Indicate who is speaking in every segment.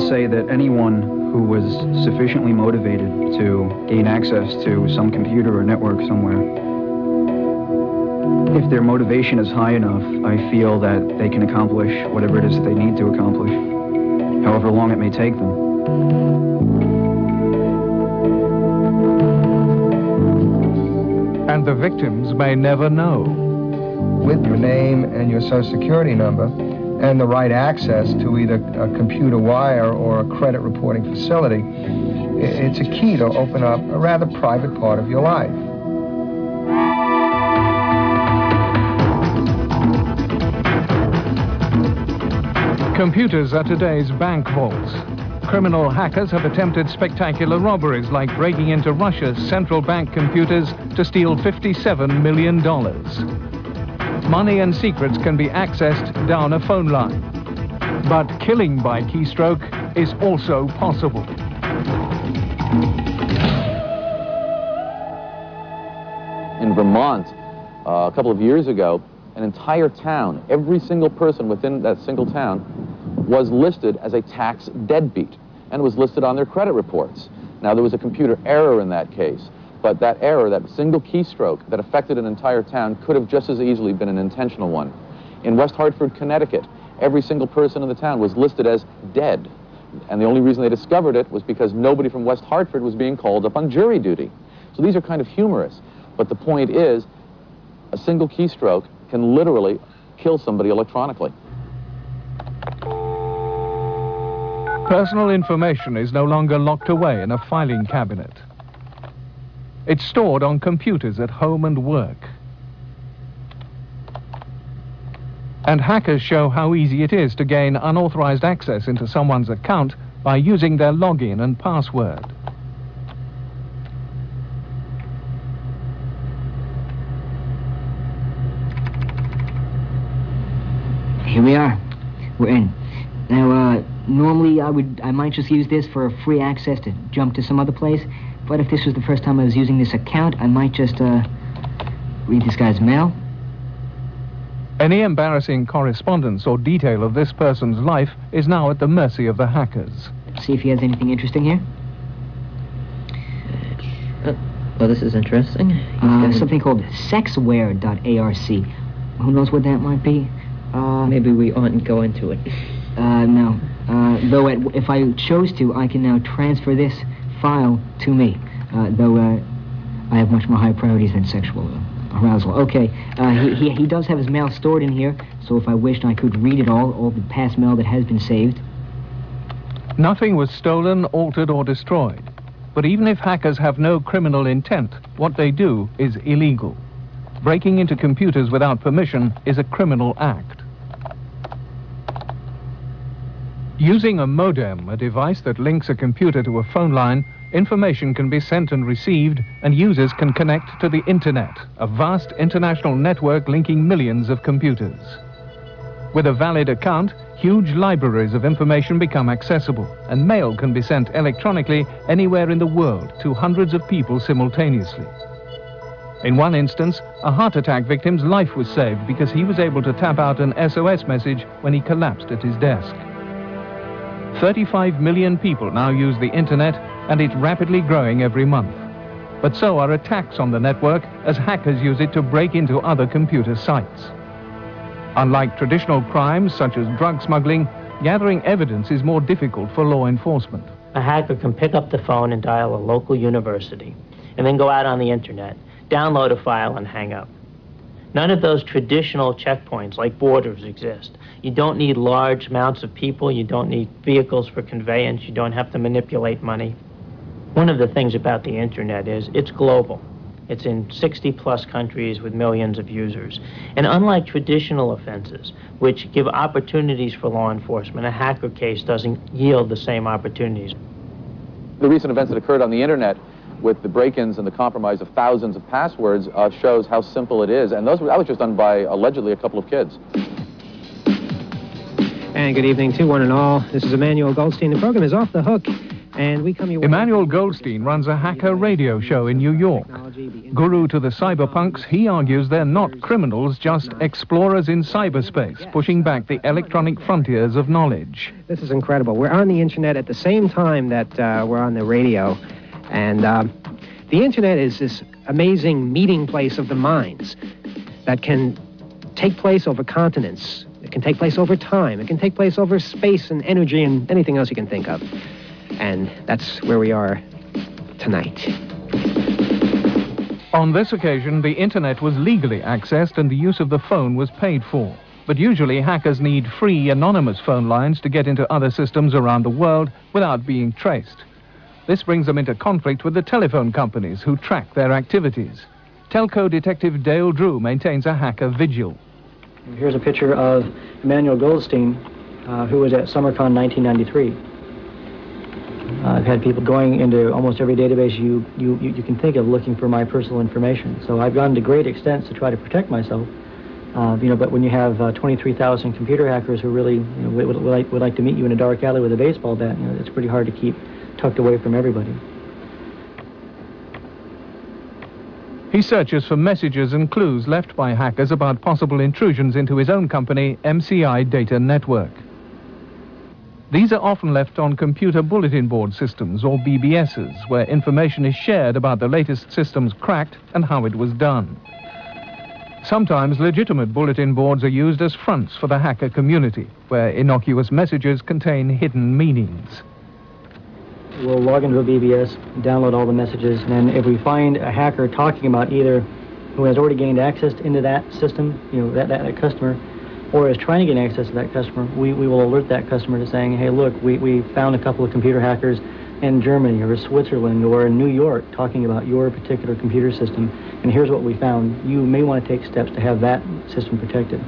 Speaker 1: say that anyone who was sufficiently motivated to gain access to some computer or network somewhere, if their motivation is high enough, I feel that they can accomplish whatever it is that they need to accomplish, however long it may take them.
Speaker 2: And the victims may never know.
Speaker 3: With your name and your social security number and the right access to either a computer wire or a credit reporting facility, it's a key to open up a rather private part of your life.
Speaker 2: Computers are today's bank vaults. Criminal hackers have attempted spectacular robberies like breaking into Russia's central bank computers to steal $57 million. Money and secrets can be accessed down a phone line. But killing by keystroke is also possible.
Speaker 4: In Vermont, a couple of years ago, an entire town, every single person within that single town was listed as a tax deadbeat and was listed on their credit reports. Now, there was a computer error in that case, but that error, that single keystroke that affected an entire town, could have just as easily been an intentional one. In West Hartford, Connecticut, every single person in the town was listed as dead. And the only reason they discovered it was because nobody from West Hartford was being called up on jury duty. So these are kind of humorous. But the point is, a single keystroke can literally kill somebody electronically.
Speaker 2: Personal information is no longer locked away in a filing cabinet. It's stored on computers at home and work. And hackers show how easy it is to gain unauthorized access into someone's account by using their login and password.
Speaker 5: Here we are. We're in. Now, normally I might just use this for free access to jump to some other place, but if this was the first time I was using this account, I might just read this guy's mail.
Speaker 2: Any embarrassing correspondence or detail of this person's life is now at the mercy of the hackers.
Speaker 5: See if he has anything interesting here.
Speaker 6: Well, this is interesting.
Speaker 5: Something called sexware.arc. Who knows what that might be?
Speaker 6: Maybe we oughtn't go into it.
Speaker 5: No. Though if I chose to, I can now transfer this file to me. Though I have much more high priorities than sexual arousal. Okay, he does have his mail stored in here, so if I wished I could read it all the past mail that has been saved.
Speaker 2: Nothing was stolen, altered, or destroyed. But even if hackers have no criminal intent, what they do is illegal. Breaking into computers without permission is a criminal act. Using a modem, a device that links a computer to a phone line, information can be sent and received, and users can connect to the internet, a vast international network linking millions of computers. With a valid account, huge libraries of information become accessible, and mail can be sent electronically anywhere in the world to hundreds of people simultaneously. In one instance, a heart attack victim's life was saved because he was able to tap out an SOS message when he collapsed at his desk. 35 million people now use the internet, and it's rapidly growing every month. But so are attacks on the network, as hackers use it to break into other computer sites. Unlike traditional crimes such as drug smuggling, gathering evidence is more difficult for law enforcement.
Speaker 7: A hacker can pick up the phone and dial a local university, and then go out on the internet, download a file, and hang up. None of those traditional checkpoints like borders exist. You don't need large amounts of people, you don't need vehicles for conveyance, you don't have to manipulate money. One of the things about the internet is it's global. It's in 60+ countries with millions of users. And unlike traditional offenses, which give opportunities for law enforcement, a hacker case doesn't yield the same opportunities.
Speaker 4: The recent events that occurred on the internet with the break-ins and the compromise of thousands of passwords shows how simple it is. And that was just done by, allegedly, a couple of kids.
Speaker 8: And good evening to one and all. This is Emmanuel Goldstein. The program is Off the Hook. And we come here...
Speaker 2: Emmanuel Goldstein runs a hacker radio show in New York. Guru to the cyberpunks, he argues they're not criminals, just explorers in cyberspace, pushing back the electronic frontiers of knowledge.
Speaker 8: This is incredible. We're on the internet at the same time that we're on the radio. And the internet is this amazing meeting place of the minds that can take place over continents. It can take place over time. It can take place over space and energy and anything else you can think of. And that's where we are tonight.
Speaker 2: On this occasion, the internet was legally accessed and the use of the phone was paid for. But usually hackers need free, anonymous phone lines to get into other systems around the world without being traced. This brings them into conflict with the telephone companies who track their activities. Telco detective Dale Drew maintains a hacker vigil.
Speaker 9: Here's a picture of Emmanuel Goldstein, who was at SummerCon 1993. I've had people going into almost every database you can think of looking for my personal information. So I've gone to great extents to try to protect myself. But when you have 23,000 computer hackers who really would like to meet you in a dark alley with a baseball bat, it's pretty hard to keep tucked away from everybody.
Speaker 2: He searches for messages and clues left by hackers about possible intrusions into his own company, MCI Data Network. These are often left on computer bulletin board systems, or BBSs, where information is shared about the latest systems cracked and how it was done. Sometimes legitimate bulletin boards are used as fronts for the hacker community, where innocuous messages contain hidden meanings.
Speaker 9: We'll log into a BBS, download all the messages, and then if we find a hacker talking about either who has already gained access into that system, that customer, or is trying to get access to that customer, we will alert that customer to saying, hey, look, we found a couple of computer hackers in Germany or Switzerland or in New York talking about your particular computer system, and here's what we found. You may want to take steps to have that system protected.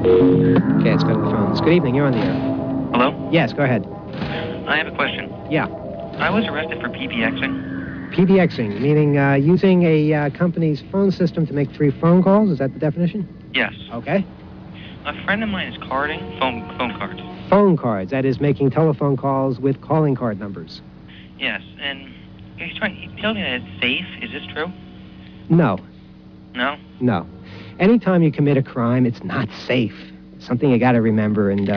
Speaker 8: Okay, let's go to the phones. Good evening, you're on the air.
Speaker 10: Hello?
Speaker 8: Yes, go ahead.
Speaker 10: I have a question.
Speaker 8: Yeah.
Speaker 10: I was arrested for PBXing.
Speaker 8: PBXing, meaning using a company's phone system to make free phone calls? Is that the definition?
Speaker 10: Yes.
Speaker 8: Okay.
Speaker 10: A friend of mine is carding phone cards.
Speaker 8: Phone cards, that is making telephone calls with calling card numbers.
Speaker 10: Yes, and he tells me that it's safe. Is this true?
Speaker 8: No.
Speaker 10: No?
Speaker 8: No. Anytime you commit a crime, it's not safe. It's something you got to remember, and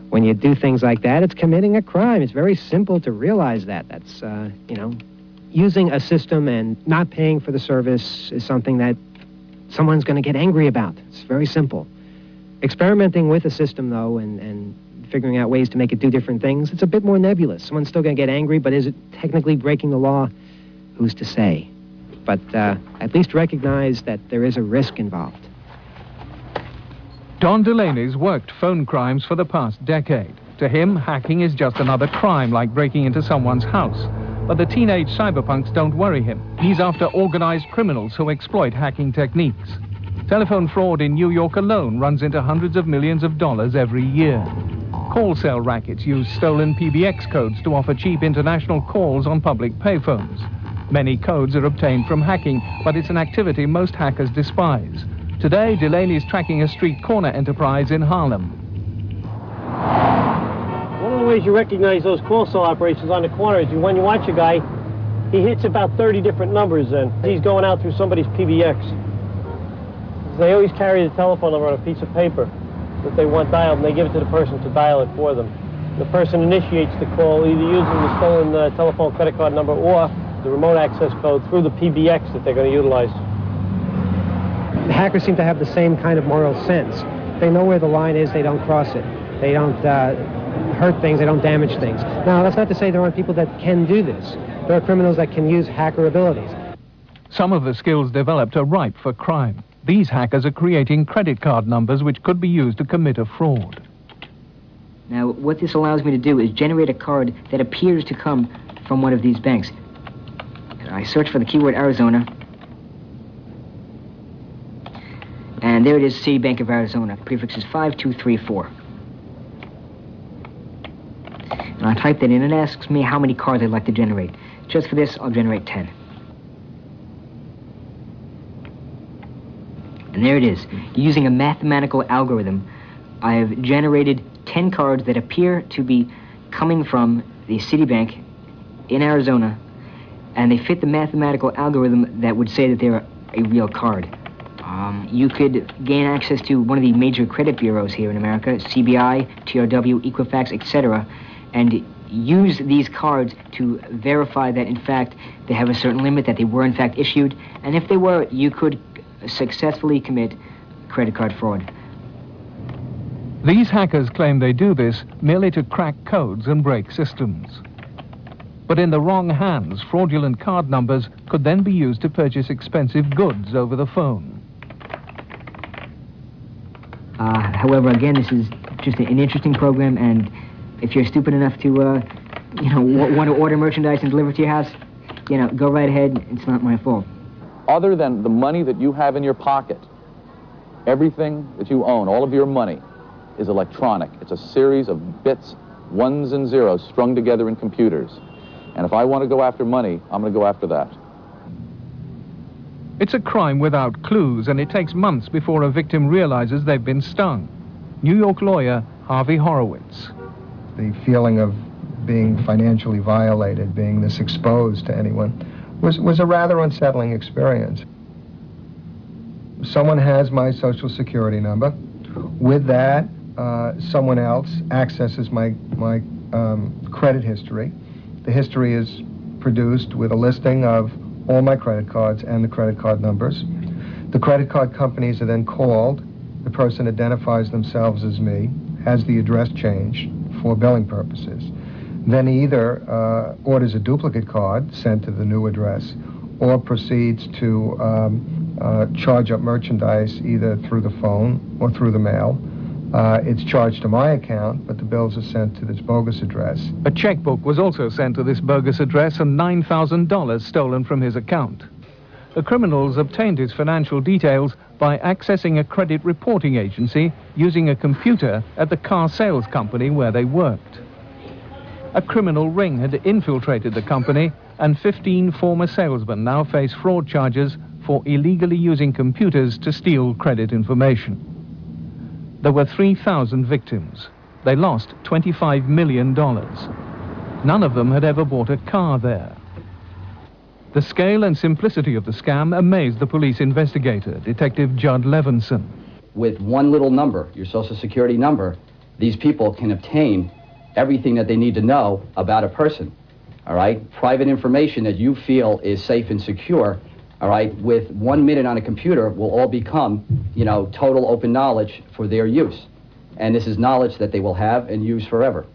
Speaker 8: when you do things like that, it's committing a crime. It's very simple to realize that. That's, using a system and not paying for the service is something that someone's going to get angry about. It's very simple. Experimenting with a system, though, and figuring out ways to make it do different things, it's a bit more nebulous. Someone's still going to get angry, but is it technically breaking the law? Who's to say? But at least recognize that there is a risk involved.
Speaker 2: Don Delaney's worked phone crimes for the past decade. To him, hacking is just another crime like breaking into someone's house. But the teenage cyberpunks don't worry him. He's after organized criminals who exploit hacking techniques. Telephone fraud in New York alone runs into hundreds of millions of dollars every year. Call cell rackets use stolen PBX codes to offer cheap international calls on public payphones. Many codes are obtained from hacking, but it's an activity most hackers despise. Today, Delaney's tracking a street corner enterprise in Harlem.
Speaker 11: One of the ways you recognize those call cell operations on the corner is when you watch a guy, he hits about 30 different numbers and he's going out through somebody's PBX. They always carry the telephone number on a piece of paper that they want dialed, and they give it to the person to dial it for them. The person initiates the call either using the stolen telephone credit card number or the remote access code through the PBX that they're going to utilize.
Speaker 8: The hackers seem to have the same kind of moral sense. They know where the line is, they don't cross it. They don't hurt things, they don't damage things. Now, that's not to say there aren't people that can do this. There are criminals that can use hacker abilities.
Speaker 2: Some of the skills developed are ripe for crime. These hackers are creating credit card numbers which could be used to commit a fraud.
Speaker 5: Now, what this allows me to do is generate a card that appears to come from one of these banks. I search for the keyword Arizona. And there it is, City Bank of Arizona. Prefix is 5234. And I type that in and it asks me how many cards I'd like to generate. Just for this, I'll generate 10. And there it is. Using a mathematical algorithm, I have generated 10 cards that appear to be coming from the Citibank in Arizona, and they fit the mathematical algorithm that would say that they're a real card. You could gain access to one of the major credit bureaus here in America, CBI, TRW, Equifax, etc., and use these cards to verify that, in fact, they have a certain limit, that they were, in fact, issued, and if they were, you could successfully commit credit card fraud.
Speaker 2: These hackers claim they do this merely to crack codes and break systems. But in the wrong hands, fraudulent card numbers could then be used to purchase expensive goods over the phone.
Speaker 5: However, again, this is just an interesting program, and if you're stupid enough to, want to order merchandise and deliver it to your house, go right ahead. It's not my fault.
Speaker 4: Other than the money that you have in your pocket, everything that you own, all of your money, is electronic. It's a series of bits, ones and zeros, strung together in computers. And if I want to go after money, I'm going to go after that.
Speaker 2: It's a crime without clues, and it takes months before a victim realizes they've been stung. New York lawyer Harvey Horowitz.
Speaker 3: The feeling of being financially violated, being this exposed to anyone, was a rather unsettling experience. Someone has my Social Security number. With that, someone else accesses my credit history. The history is produced with a listing of all my credit cards and the credit card numbers. The credit card companies are then called. The person identifies themselves as me, has the address changed for billing purposes. Then either orders a duplicate card sent to the new address or proceeds to charge up merchandise either through the phone or through the mail. It's charged to my account, but the bills are sent to this bogus address.
Speaker 2: A checkbook was also sent to this bogus address and $9,000 stolen from his account. The criminals obtained his financial details by accessing a credit reporting agency using a computer at the car sales company where they worked. A criminal ring had infiltrated the company, and 15 former salesmen now face fraud charges for illegally using computers to steal credit information. There were 3,000 victims. They lost $25 million. None of them had ever bought a car there. The scale and simplicity of the scam amazed the police investigator, Detective Judd Levinson.
Speaker 12: With one little number, your Social Security number, these people can obtain everything that they need to know about a person, all right? Private information that you feel is safe and secure, all right, with 1 minute on a computer will all become, total open knowledge for their use. And this is knowledge that they will have and use forever.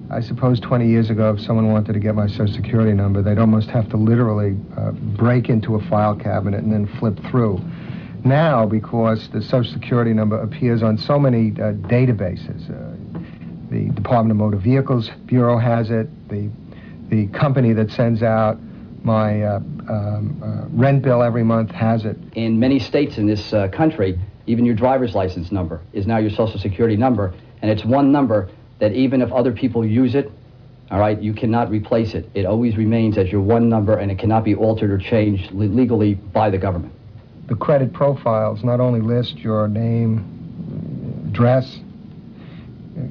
Speaker 3: I suppose 20 years ago, if someone wanted to get my Social Security number, they'd almost have to literally break into a file cabinet and then flip through. Now, because the Social Security number appears on so many databases, the Department of Motor Vehicles Bureau has it, the company that sends out my rent bill every month has it.
Speaker 12: In many states in this country, even your driver's license number is now your Social Security number, and it's one number that even if other people use it, all right, you cannot replace it. It always remains as your one number, and it cannot be altered or changed legally by the government.
Speaker 3: The credit profiles not only list your name, address,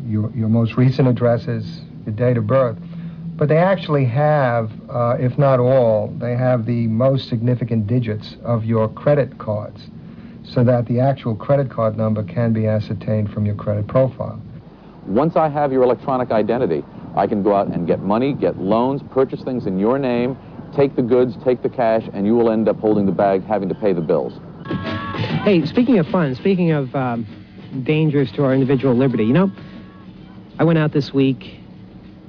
Speaker 3: your most recent addresses, your date of birth, but they actually have, if not all, they have the most significant digits of your credit cards, so that the actual credit card number can be ascertained from your credit profile.
Speaker 4: Once I have your electronic identity, I can go out and get money, get loans, purchase things in your name, take the goods, take the cash, and you will end up holding the bag, having to pay the bills.
Speaker 8: Hey, speaking of fun, speaking of dangers to our individual liberty, I went out this week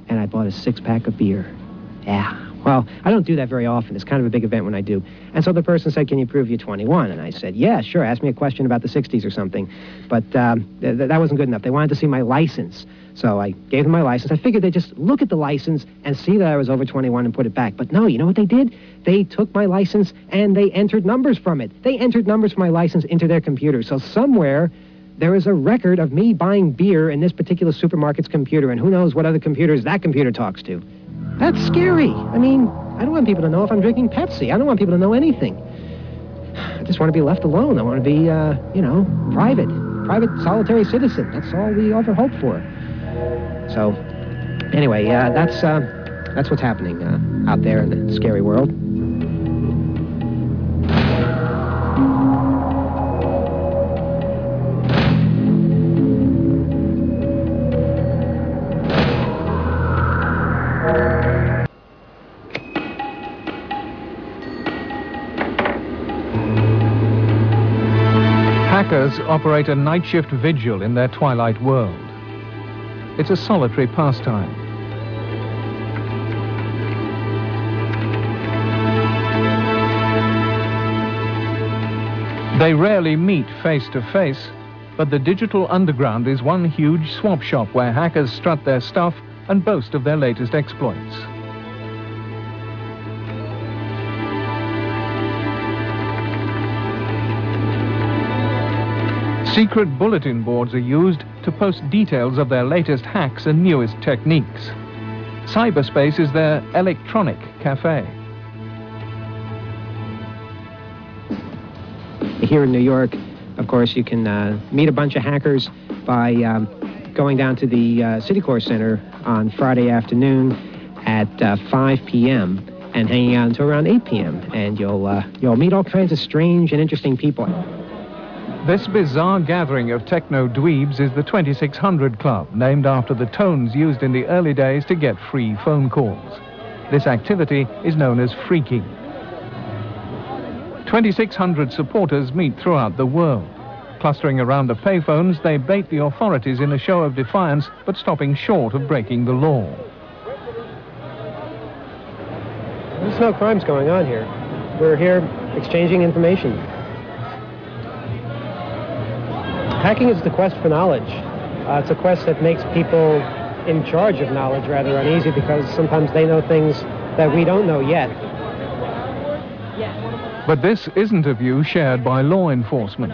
Speaker 8: and I bought a 6-pack of beer. Yeah. Well, I don't do that very often. It's kind of a big event when I do. And so the person said, "Can you prove you're 21?" And I said, "Yeah, sure. Ask me a question about the 60s or something." But that wasn't good enough. They wanted to see my license. So I gave them my license. I figured they'd just look at the license and see that I was over 21 and put it back. But no, you know what they did? They took my license and they entered numbers from it. They entered numbers from my license into their computer. So somewhere there is a record of me buying beer in this particular supermarket's computer, and who knows what other computers that computer talks to. That's scary. I mean, I don't want people to know if I'm drinking Pepsi. I don't want people to know anything. I just want to be left alone. I want to be, you know, private solitary citizen. That's all we ever hope for. So, anyway, that's what's happening out there in the scary world.
Speaker 2: Hackers operate a night shift vigil in their twilight world. It's a solitary pastime. They rarely meet face to face, but the digital underground is one huge swap shop where hackers strut their stuff and boast of their latest exploits. Secret bulletin boards are used to post details of their latest hacks and newest techniques. Cyberspace is their electronic cafe.
Speaker 8: Here in New York, of course, you can meet a bunch of hackers by going down to the Citicorp Center on Friday afternoon at 5 p.m. and hanging out until around 8 p.m. And you'll meet all kinds of strange and interesting people.
Speaker 2: This bizarre gathering of techno-dweebs is the 2600 Club, named after the tones used in the early days to get free phone calls. This activity is known as phreaking. 2600 supporters meet throughout the world. Clustering around the payphones, they bait the authorities in a show of defiance, but stopping short of breaking the law.
Speaker 11: There's no crimes going on here. We're here exchanging information. Hacking is the quest for knowledge. It's a quest that makes people in charge of knowledge rather uneasy because sometimes they know things that we don't know yet.
Speaker 2: But this isn't a view shared by law enforcement.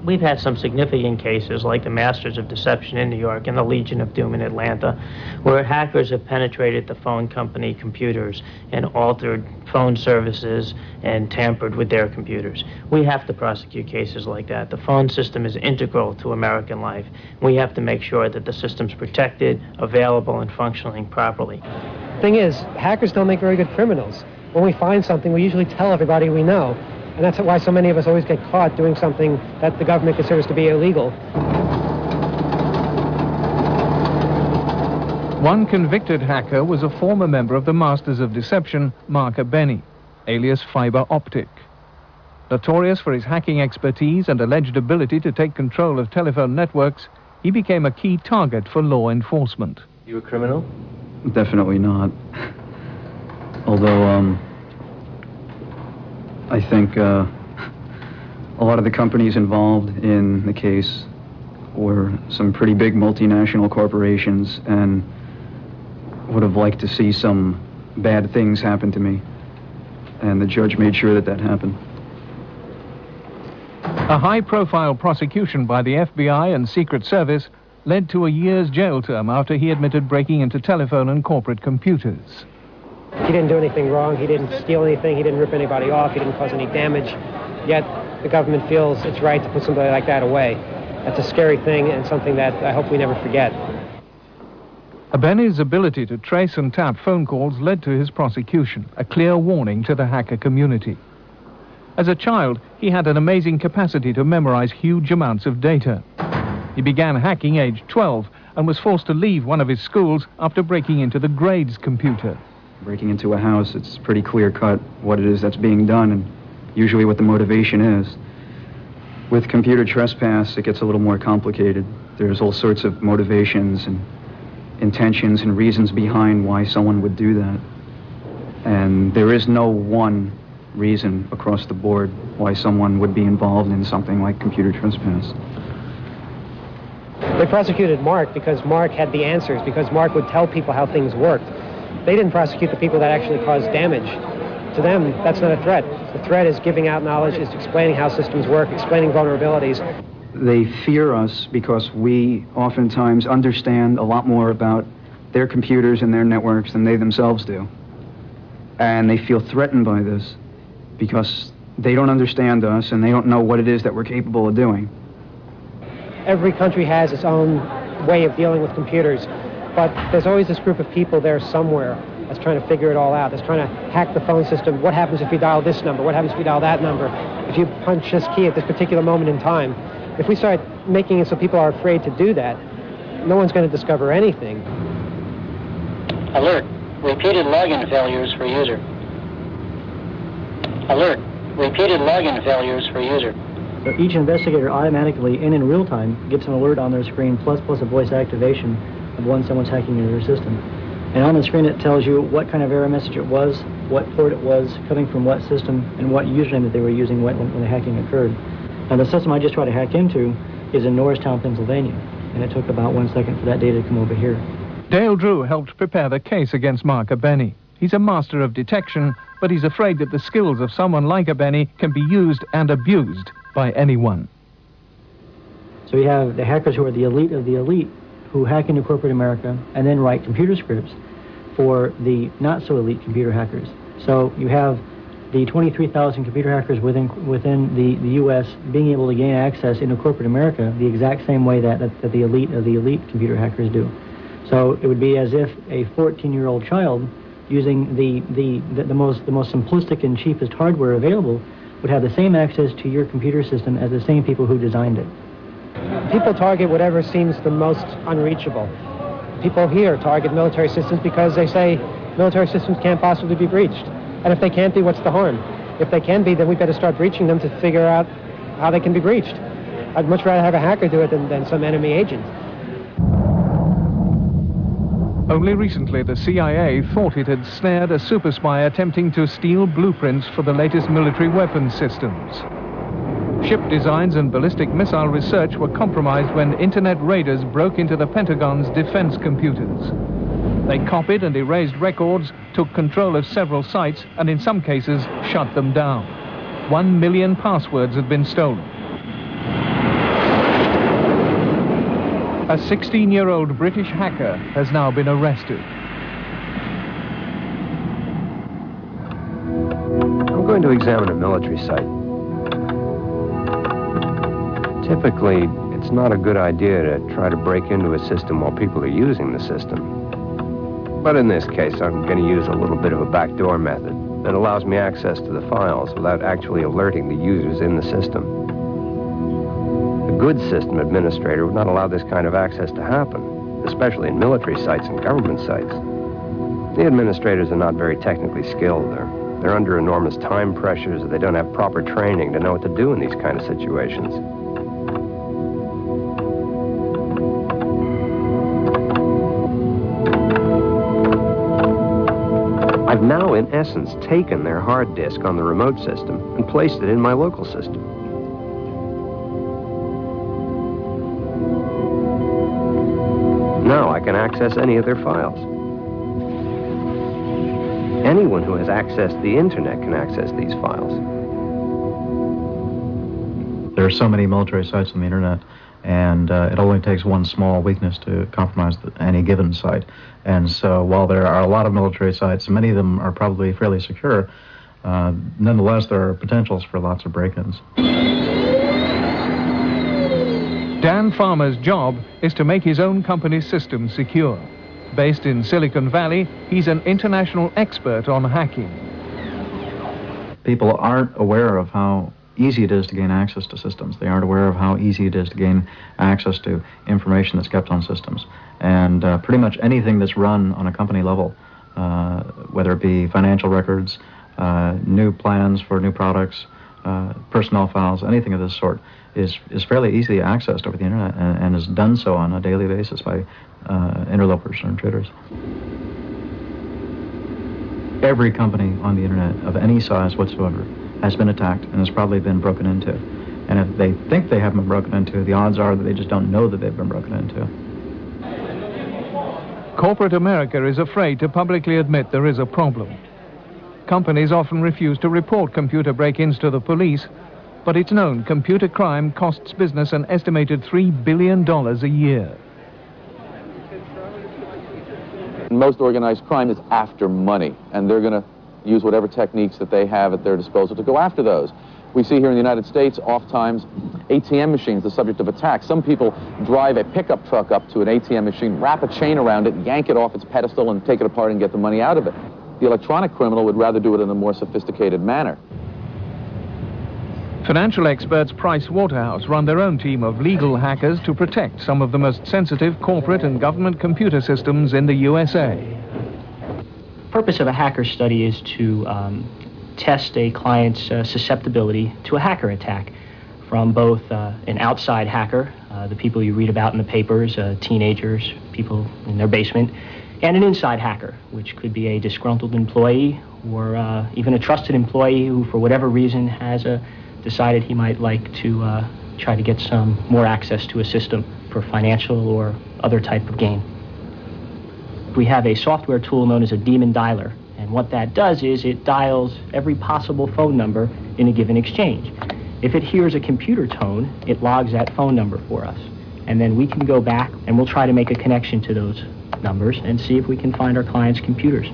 Speaker 7: We've had some significant cases like the Masters of Deception in New York and the Legion of Doom in Atlanta, where hackers have penetrated the phone company computers and altered phone services and tampered with their computers. We have to prosecute cases like that. The phone system is integral to American life. We have to make sure that the system's protected, available, and functioning properly.
Speaker 11: Thing is, hackers don't make very good criminals. When we find something, we usually tell everybody we know. And that's why so many of us always get caught doing something that the government considers to be illegal.
Speaker 2: One convicted hacker was a former member of the Masters of Deception, Mark Abeni, alias Fiber Optic. Notorious for his hacking expertise and alleged ability to take control of telephone networks, he became a key target for law enforcement.
Speaker 13: You a criminal?
Speaker 1: Definitely not. Although, I think a lot of the companies involved in the case were some pretty big multinational corporations and would have liked to see some bad things happen to me. And the judge made sure that that happened.
Speaker 2: A high-profile prosecution by the FBI and Secret Service led to a year's jail term after he admitted breaking into telephone and corporate computers.
Speaker 11: He didn't do anything wrong, he didn't steal anything, he didn't rip anybody off, he didn't cause any damage, yet the government feels it's right to put somebody like that away. That's a scary thing and something that I hope we never forget.
Speaker 2: Abeni's ability to trace and tap phone calls led to his prosecution, a clear warning to the hacker community. As a child, he had an amazing capacity to memorize huge amounts of data. He began hacking aged 12 and was forced to leave one of his schools after breaking into the grades computer.
Speaker 1: Breaking into a house, it's pretty clear-cut what it is that's being done and usually what the motivation is. With computer trespass, it gets a little more complicated. There's all sorts of motivations and intentions and reasons behind why someone would do that. And there is no one reason across the board why someone would be involved in something like computer trespass.
Speaker 11: They prosecuted Mark because Mark had the answers, because Mark would tell people how things worked. They didn't prosecute the people that actually caused damage. To them, that's not a threat. The threat is giving out knowledge, is explaining how systems work, explaining vulnerabilities.
Speaker 1: They fear us because we oftentimes understand a lot more about their computers and their networks than they themselves do. And they feel threatened by this because they don't understand us and they don't know what it is that we're capable of doing.
Speaker 13: Every country has its own way of dealing with computers, but there's always this group of people there somewhere that's trying to figure it all out, that's trying to hack the phone system. What happens if we dial this number? What happens if we dial that number? If you punch this key at this particular moment in time? If we start making it so people are afraid to do that, no one's going to discover anything.
Speaker 14: Alert. Repeated login failures for user. Alert. Repeated login failures for user.
Speaker 9: So each investigator automatically and in real time gets an alert on their screen plus a voice activation of when someone's hacking into their system. And on the screen it tells you what kind of error message it was, what port it was, coming from what system, and what username that they were using when the hacking occurred. Now the system I just tried to hack into is in Norristown, Pennsylvania, and it took about 1 second for that data to come over here.
Speaker 2: Dale Drew helped prepare the case against Mark Abeni. He's a master of detection, but he's afraid that the skills of someone like Abeni can be used and abused by anyone.
Speaker 9: So you have the hackers who are the elite of the elite who hack into corporate America and then write computer scripts for the not-so-elite computer hackers. So you have the 23,000 computer hackers within the U.S. being able to gain access into corporate America the exact same way that the elite of the elite computer hackers do. So it would be as if a 14-year-old child using the most simplistic and cheapest hardware available would have the same access to your computer system as the same people who designed it.
Speaker 13: People target whatever seems the most unreachable. People here target military systems because they say military systems can't possibly be breached. And if they can't be, what's the harm? If they can be, then we better start breaching them to figure out how they can be breached. I'd much rather have a hacker do it than some enemy agent.
Speaker 2: Only recently, the CIA thought it had snared a super spy attempting to steal blueprints for the latest military weapons systems. Ship designs and ballistic missile research were compromised when internet raiders broke into the Pentagon's defense computers. They copied and erased records, took control of several sites, and in some cases, shut them down. 1 million passwords had been stolen. A 16-year-old British hacker has now been arrested.
Speaker 15: I'm going to examine a military site. Typically, it's not a good idea to try to break into a system while people are using the system. But in this case, I'm going to use a little bit of a backdoor method that allows me access to the files without actually alerting the users in the system. A good system administrator would not allow this kind of access to happen, especially in military sites and government sites. The administrators are not very technically skilled. They're under enormous time pressures. They don't have proper training to know what to do in these kind of situations. I've now, in essence, taken their hard disk on the remote system and placed it in my local system. Now I can access any of their files. Anyone who has access to the internet can access these files.
Speaker 1: There are so many military sites on the internet, and it only takes one small weakness to compromise any given site. And so while there are a lot of military sites, many of them are probably fairly secure, nonetheless there are potentials for lots of break-ins.
Speaker 2: Dan Farmer's job is to make his own company's system secure. Based in Silicon Valley, he's an international expert on hacking.
Speaker 1: People aren't aware of how easy it is to gain access to systems. They aren't aware of how easy it is to gain access to information that's kept on systems. And pretty much anything that's run on a company level, whether it be financial records, new plans for new products, personnel files, anything of this sort, is fairly easily accessed over the internet and is done so on a daily basis by interlopers or intruders. Every company on the internet of any size whatsoever has been attacked and has probably been broken into. And if they think they haven't been broken into, the odds are that they just don't know that they've been broken into.
Speaker 2: Corporate America is afraid to publicly admit there is a problem. Companies often refuse to report computer break-ins to the police, but it's known computer crime costs business an estimated $3 billion a year.
Speaker 4: Most organized crime is after money, and they're going to use whatever techniques that they have at their disposal to go after those. We see here in the United States, oftentimes, ATM machines, the subject of attack. Some people drive a pickup truck up to an ATM machine, wrap a chain around it, yank it off its pedestal, and take it apart and get the money out of it. The electronic criminal would rather do it in a more sophisticated manner.
Speaker 2: Financial experts Price Waterhouse run their own team of legal hackers to protect some of the most sensitive corporate and government computer systems in the USA.
Speaker 7: The purpose of a hacker study is to test a client's susceptibility to a hacker attack from both an outside hacker, the people you read about in the papers, teenagers, people in their basement, and an inside hacker, which could be a disgruntled employee or even a trusted employee who, for whatever reason, has decided he might like to try to get some more access to a system for financial or other type of gain. We have a software tool known as a demon dialer, and what that does is it dials every possible phone number in a given exchange. If it hears a computer tone, it logs that phone number for us, and then we can go back and we'll try to make a connection to those numbers and see if we can find our clients' computers.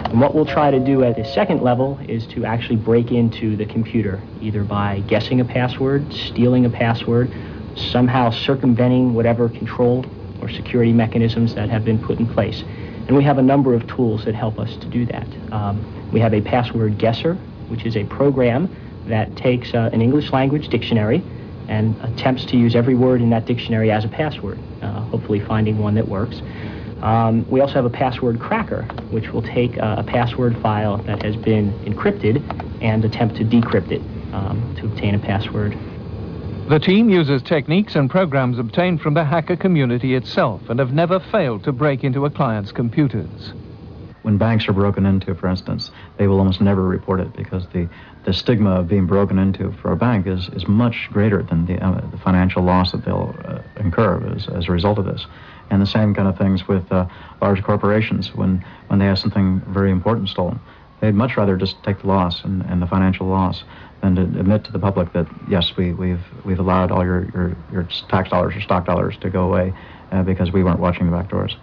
Speaker 7: And what we'll try to do at the second level is to actually break into the computer, either by guessing a password, stealing a password, somehow circumventing whatever control or security mechanisms that have been put in place. And we have a number of tools that help us to do that. We have a password guesser, which is a program that takes an English language dictionary and attempts to use every word in that dictionary as a password, hopefully finding one that works. We also have a password cracker, which will take a password file that has been encrypted and attempt to decrypt it to obtain a password.
Speaker 2: The team uses techniques and programs obtained from the hacker community itself and have never failed to break into a client's computers.
Speaker 1: When banks are broken into, for instance, they will almost never report it because the stigma of being broken into for a bank is much greater than the financial loss that they'll incur as a result of this. And the same kind of things with large corporations when they have something very important stolen. They'd much rather just take the loss and the financial loss than to admit to the public that, yes, we've allowed all your tax dollars or stock dollars to go away because we weren't watching the back doors.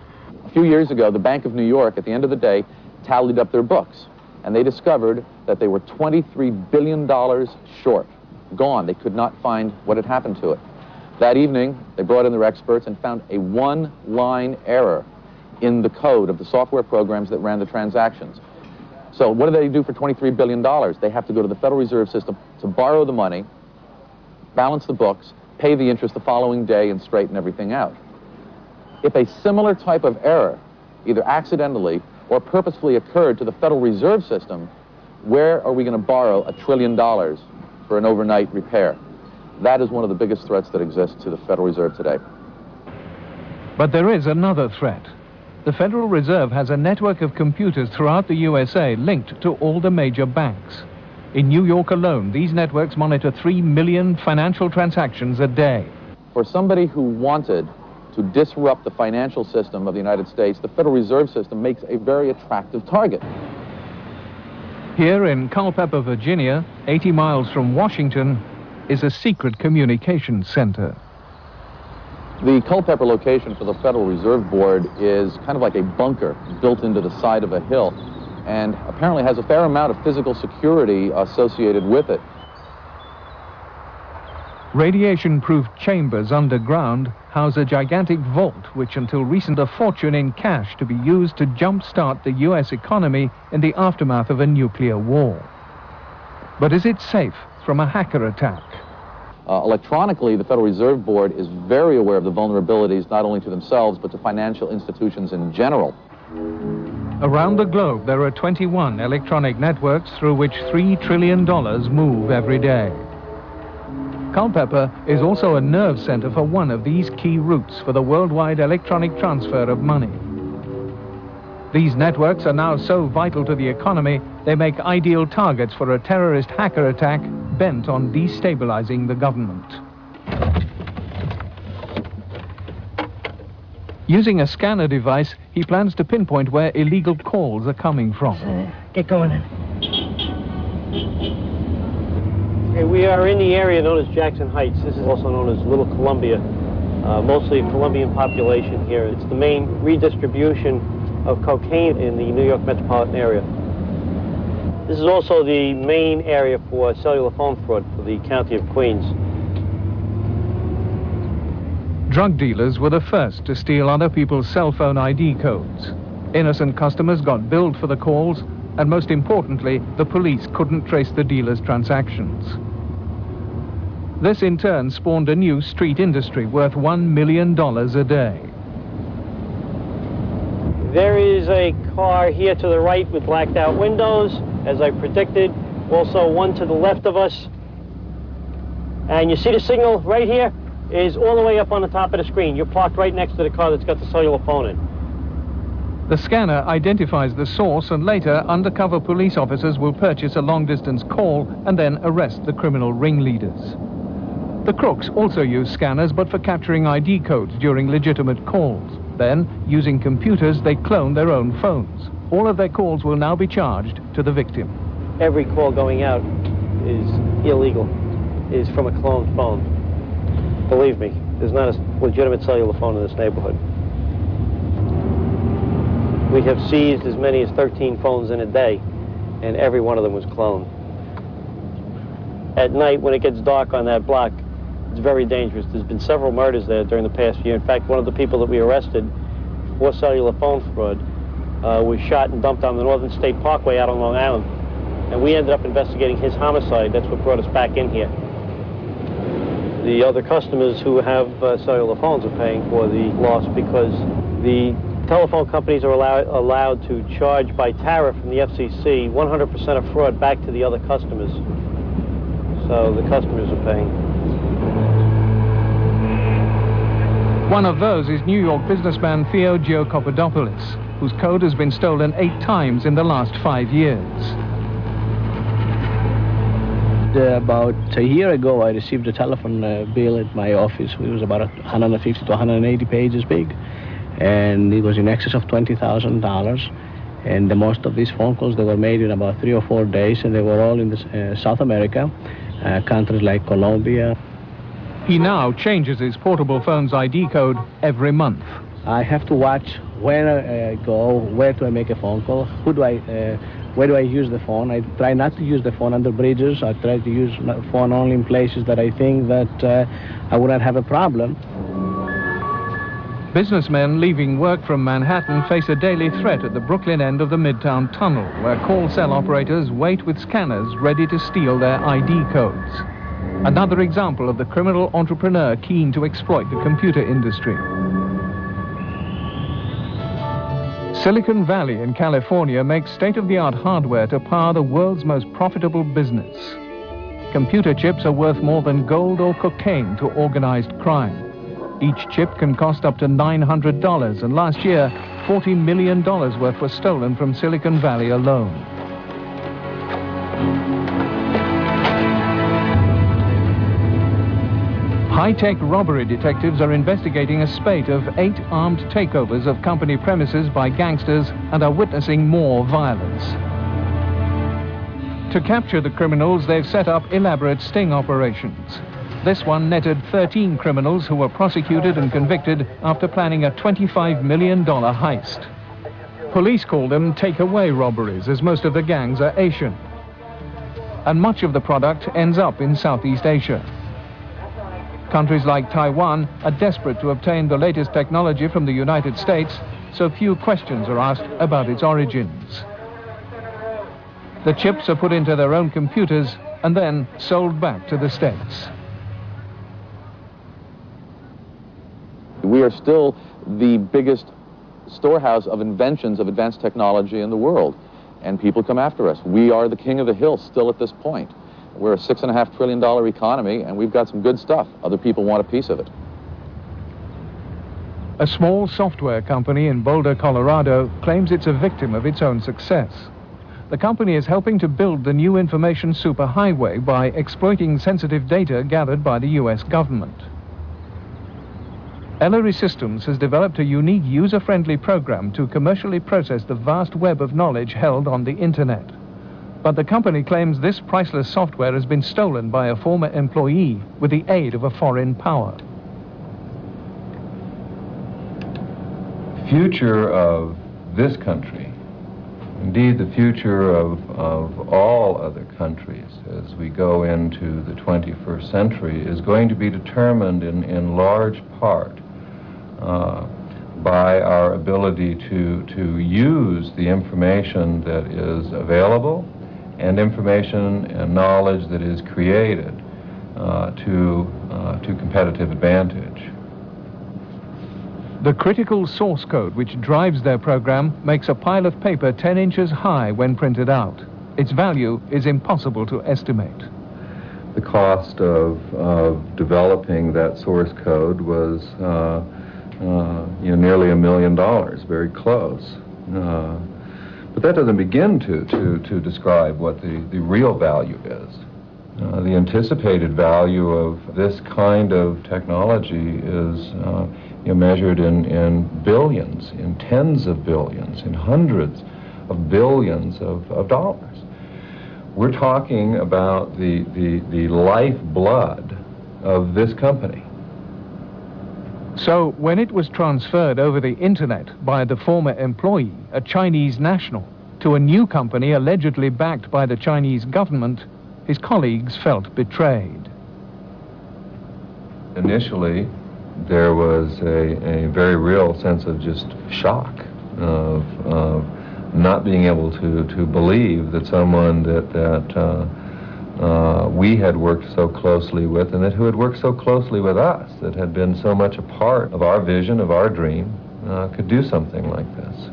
Speaker 4: A few years ago, the Bank of New York, at the end of the day, tallied up their books, and they discovered that they were $23 billion short, gone. They could not find what had happened to it. That evening, they brought in their experts and found a one-line error in the code of the software programs that ran the transactions. So what do they do for $23 billion? They have to go to the Federal Reserve System to borrow the money, balance the books, pay the interest the following day, and straighten everything out. If a similar type of error, either accidentally or purposefully occurred to the Federal Reserve System, where are we going to borrow $1 trillion for an overnight repair? That is one of the biggest threats that exists to the Federal Reserve today.
Speaker 2: But there is another threat. The Federal Reserve has a network of computers throughout the USA linked to all the major banks. In New York alone, these networks monitor 3 million financial transactions a day.
Speaker 4: For somebody who wanted to disrupt the financial system of the United States, the Federal Reserve System makes a very attractive target.
Speaker 2: Here in Culpeper, Virginia, 80 miles from Washington, is a secret communications center.
Speaker 4: The Culpeper location for the Federal Reserve Board is kind of like a bunker built into the side of a hill, and apparently has a fair amount of physical security associated with it.
Speaker 2: Radiation-proof chambers underground house a gigantic vault which until recent a fortune in cash to be used to jumpstart the U.S. economy in the aftermath of a nuclear war. But is it safe from a hacker attack?
Speaker 4: Electronically, the Federal Reserve Board is very aware of the vulnerabilities not only to themselves but to financial institutions in general.
Speaker 2: Around the globe, there are 21 electronic networks through which $3 trillion move every day. Culpeper is also a nerve center for one of these key routes for the worldwide electronic transfer of money. These networks are now so vital to the economy, they make ideal targets for a terrorist hacker attack bent on destabilizing the government. Using a scanner device, he plans to pinpoint where illegal calls are coming from.
Speaker 11: Get going. Okay, we are in the area known as Jackson Heights. This is also known as Little Columbia. Mostly a Colombian population here. It's the main redistribution of cocaine in the New York metropolitan area. This is also the main area for cellular phone fraud for the county of Queens.
Speaker 2: Drug dealers were the first to steal other people's cell phone ID codes. Innocent customers got billed for the calls, and most importantly, the police couldn't trace the dealers' transactions. This in turn spawned a new street industry worth $1 million a day.
Speaker 11: There is a car here to the right with blacked out windows, as I predicted. Also one to the left of us. And you see the signal right here is all the way up on the top of the screen. You're parked right next to the car that's got the cellular phone in.
Speaker 2: The scanner identifies the source, and later undercover police officers will purchase a long-distance call and then arrest the criminal ringleaders. The crooks also use scanners, but for capturing ID codes during legitimate calls. Then, using computers, they clone their own phones. All of their calls will now be charged to the victim.
Speaker 11: Every call going out is illegal, is from a cloned phone. Believe me, there's not a legitimate cellular phone in this neighborhood. We have seized as many as 13 phones in a day, and every one of them was cloned. At night, when it gets dark on that block, it's very dangerous. There's been several murders there during the past year. In fact, one of the people that we arrested for cellular phone fraud was shot and dumped on the Northern State Parkway out on Long Island. And we ended up investigating his homicide. That's what brought us back in here. The other customers who have cellular phones are paying for the loss because the telephone companies are allowed to charge by tariff from the FCC 100% of fraud back to the other customers. So the customers are paying.
Speaker 2: One of those is New York businessman Theo Georgopoulos, whose code has been stolen 8 times in the last 5 years.
Speaker 16: About a year ago, I received a telephone bill at my office. It was about 150 to 180 pages big, and it was in excess of $20,000. And most of these phone calls, they were made in about 3 or 4 days, and they were all in South America, countries like Colombia.
Speaker 2: He now changes his portable phone's ID code every month.
Speaker 16: I have to watch where I go, where do I make a phone call, where do I use the phone. I try not to use the phone under bridges. I try to use my phone only in places that I think that I wouldn't have a problem.
Speaker 2: Businessmen leaving work from Manhattan face a daily threat at the Brooklyn end of the Midtown Tunnel, where call cell operators wait with scanners ready to steal their ID codes. Another example of the criminal entrepreneur keen to exploit the computer industry. Silicon Valley in California makes state-of-the-art hardware to power the world's most profitable business. Computer chips are worth more than gold or cocaine to organized crime. Each chip can cost up to $900, and last year, $40 million worth were stolen from Silicon Valley alone. High-tech robbery detectives are investigating a spate of 8 armed takeovers of company premises by gangsters and are witnessing more violence. To capture the criminals, they've set up elaborate sting operations. This one netted 13 criminals who were prosecuted and convicted after planning a $25 million heist. Police call them takeaway robberies, as most of the gangs are Asian. And much of the product ends up in Southeast Asia. Countries like Taiwan are desperate to obtain the latest technology from the United States, so few questions are asked about its origins. The chips are put into their own computers and then sold back to the States.
Speaker 4: We are still the biggest storehouse of inventions of advanced technology in the world, and people come after us. We are the king of the hill still at this point. We're a $6.5 trillion economy, and we've got some good stuff. Other people want a piece of it.
Speaker 2: A small software company in Boulder, Colorado, claims it's a victim of its own success. The company is helping to build the new information superhighway by exploiting sensitive data gathered by the US government. Ellery Systems has developed a unique user-friendly program to commercially process the vast web of knowledge held on the internet. But the company claims this priceless software has been stolen by a former employee with the aid of a foreign power.
Speaker 17: The future of this country, indeed the future of all other countries as we go into the 21st century, is going to be determined in large part by our ability to use the information that is available and information and knowledge that is created to competitive advantage.
Speaker 2: The critical source code which drives their program makes a pile of paper 10 inches high when printed out. Its value is impossible to estimate.
Speaker 17: The cost of developing that source code was nearly $1 million, very close. But that doesn't begin to describe what the real value is. The anticipated value of this kind of technology is measured in billions, in tens of billions, in hundreds of billions of dollars. We're talking about the lifeblood of this company.
Speaker 2: So when it was transferred over the internet by the former employee, a Chinese national, to a new company allegedly backed by the Chinese government, his colleagues felt betrayed.
Speaker 17: Initially, there was a very real sense of just shock, of not being able to believe that someone that we had worked so closely with, and who had worked so closely with us, that had been so much a part of our vision, of our dream, could do something like this.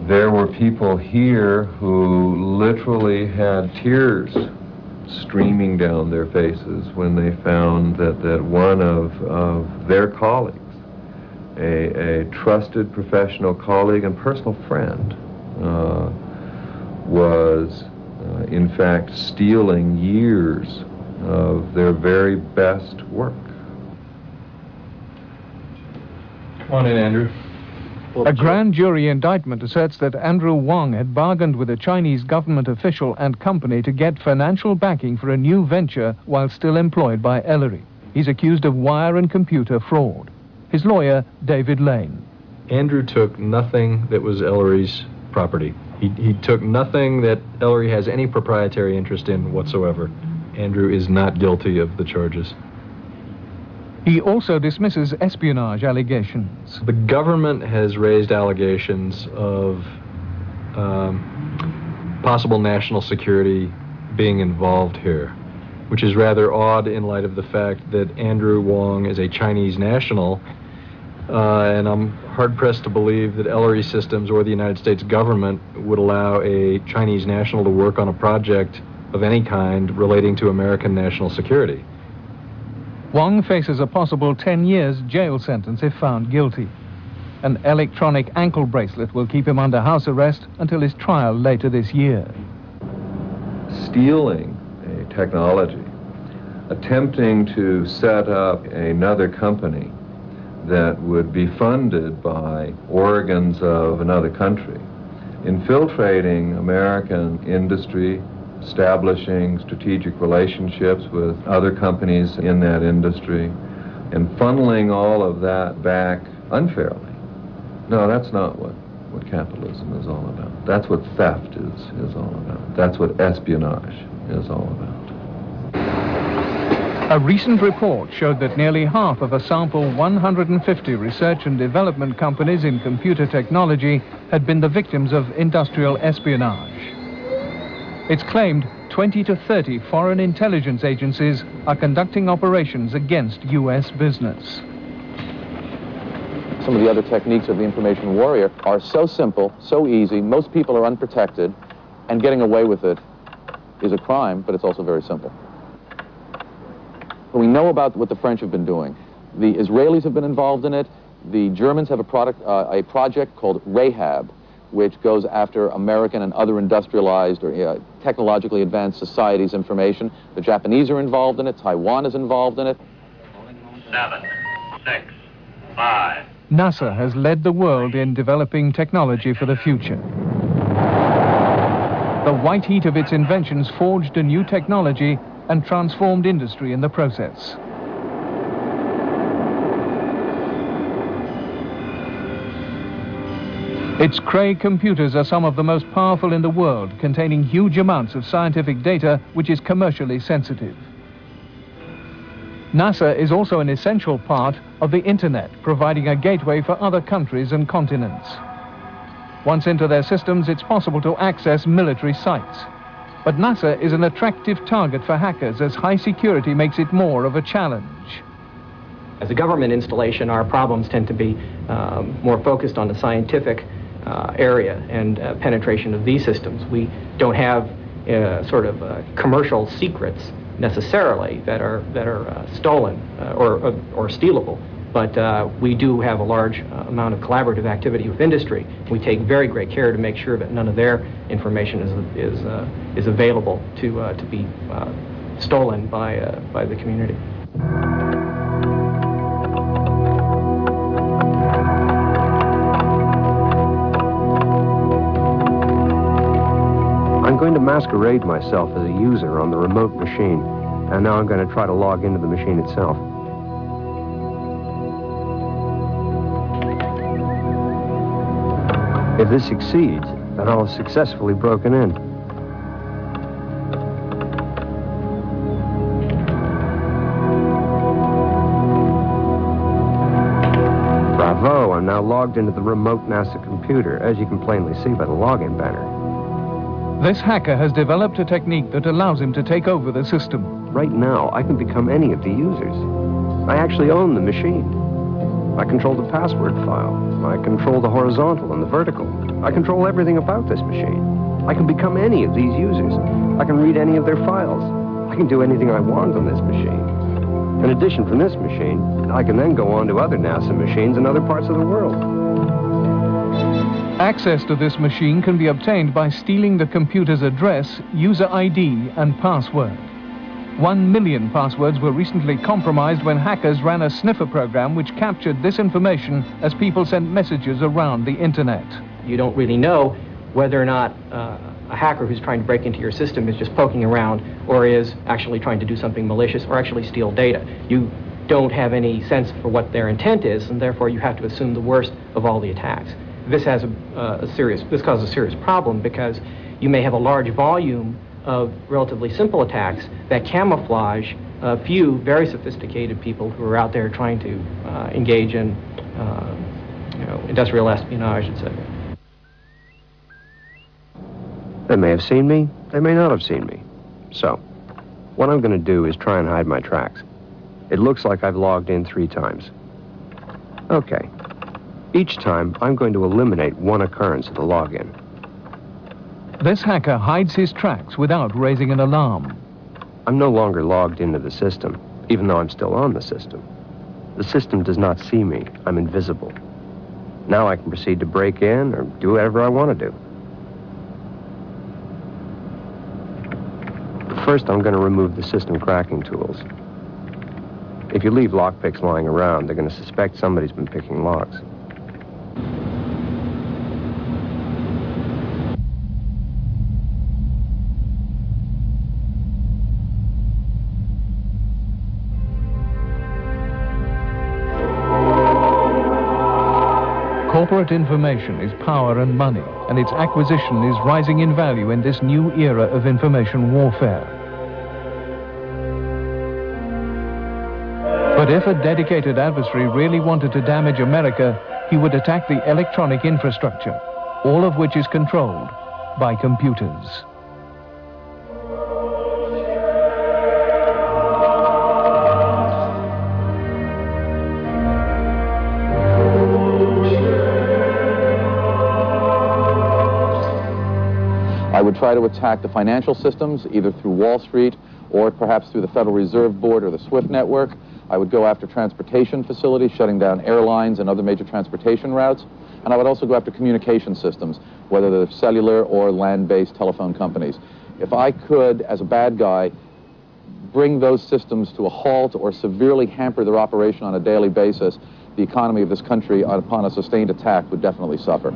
Speaker 17: There were people here who literally had tears streaming down their faces when they found that one of their colleagues, a trusted professional colleague and personal friend, was in fact stealing years of their very best work.
Speaker 18: Come on in, Andrew.
Speaker 2: A grand jury indictment asserts that Andrew Wong had bargained with a Chinese government official and company to get financial backing for a new venture while still employed by Ellery. He's accused of wire and computer fraud. His lawyer, David Lane.
Speaker 18: Andrew took nothing that was Ellery's property. He took nothing that Ellery has any proprietary interest in whatsoever. Andrew is not guilty of the charges.
Speaker 2: He also dismisses espionage allegations.
Speaker 18: The government has raised allegations of possible national security being involved here, which is rather odd in light of the fact that Andrew Wong is a Chinese national, and I'm hard-pressed to believe that Ellery Systems or the United States government would allow a Chinese national to work on a project of any kind relating to American national security.
Speaker 2: Wong faces a possible 10 years jail sentence if found guilty. An electronic ankle bracelet will keep him under house arrest until his trial later this year.
Speaker 17: Stealing a technology, attempting to set up another company that would be funded by organs of another country, infiltrating American industry, establishing strategic relationships with other companies in that industry, and funneling all of that back unfairly. No, that's not what capitalism is all about. That's what theft is all about. That's what espionage is all about.
Speaker 2: A recent report showed that nearly half of a sample 150 research and development companies in computer technology had been the victims of industrial espionage. It's claimed 20 to 30 foreign intelligence agencies are conducting operations against U.S. business.
Speaker 4: Some of the other techniques of the information warrior are so simple, so easy, most people are unprotected, and getting away with it is a crime, but it's also very simple. We know about what the French have been doing. The Israelis have been involved in it. The Germans have a project called Rahab, which goes after American and other industrialized or technologically advanced societies' information. The Japanese are involved in it. Taiwan is involved in it.
Speaker 19: 7, 6, 5.
Speaker 2: NASA has led the world in developing technology for the future. The white heat of its inventions forged a new technology and transformed industry in the process. Its Cray computers are some of the most powerful in the world, containing huge amounts of scientific data which is commercially sensitive. NASA is also an essential part of the Internet, providing a gateway for other countries and continents. Once into their systems, it's possible to access military sites. But NASA is an attractive target for hackers, as high security makes it more of a challenge.
Speaker 20: As a government installation, our problems tend to be more focused on the scientific area and penetration of these systems. We don't have sort of commercial secrets necessarily that are stolen or stealable, but we do have a large amount of collaborative activity with industry. We take very great care to make sure that none of their information is available to be stolen by the community.
Speaker 15: I'm going to masquerade myself as a user on the remote machine, and now I'm going to try to log into the machine itself. If this succeeds, then I'll have successfully broken in. Bravo, I'm now logged into the remote NASA computer, as you can plainly see by the login banner.
Speaker 2: This hacker has developed a technique that allows him to take over the system.
Speaker 15: Right now, I can become any of the users. I actually own the machine. I control the password file. I control the horizontal and the vertical. I control everything about this machine. I can become any of these users. I can read any of their files. I can do anything I want on this machine. In addition, from this machine, I can then go on to other NASA machines in other parts of the world.
Speaker 2: Access to this machine can be obtained by stealing the computer's address, user ID, and password. 1 million passwords were recently compromised when hackers ran a sniffer program which captured this information as people sent messages around the Internet.
Speaker 20: You don't really know whether or not a hacker who's trying to break into your system is just poking around or is actually trying to do something malicious or actually steal data. You don't have any sense for what their intent is, and therefore you have to assume the worst of all the attacks. This has this causes a serious problem because you may have a large volume of relatively simple attacks that camouflage a few very sophisticated people who are out there trying to engage in industrial espionage, etc.
Speaker 15: They may have seen me, they may not have seen me. So, what I'm going to do is try and hide my tracks. It looks like I've logged in 3 times. Okay. Each time, I'm going to eliminate one occurrence of the login.
Speaker 2: This hacker hides his tracks without raising an alarm.
Speaker 15: I'm no longer logged into the system, even though I'm still on the system. The system does not see me. I'm invisible. Now I can proceed to break in or do whatever I want to do. First, I'm going to remove the system cracking tools. If you leave lockpicks lying around, they're going to suspect somebody's been picking locks.
Speaker 2: Corporate information is power and money, and its acquisition is rising in value in this new era of information warfare. But if a dedicated adversary really wanted to damage America, he would attack the electronic infrastructure, all of which is controlled by computers.
Speaker 4: I would try to attack the financial systems, either through Wall Street or perhaps through the Federal Reserve Board or the SWIFT network. I would go after transportation facilities, shutting down airlines and other major transportation routes. And I would also go after communication systems, whether they're cellular or land-based telephone companies. If I could, as a bad guy, bring those systems to a halt or severely hamper their operation on a daily basis, the economy of this country, upon a sustained attack, would definitely suffer.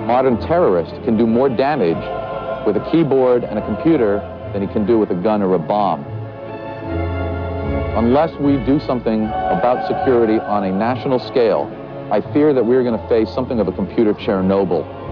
Speaker 4: Modern terrorist can do more damage with a keyboard and a computer than he can do with a gun or a bomb. unless we do something about security on a national scale, I fear that we're going to face something of a computer Chernobyl.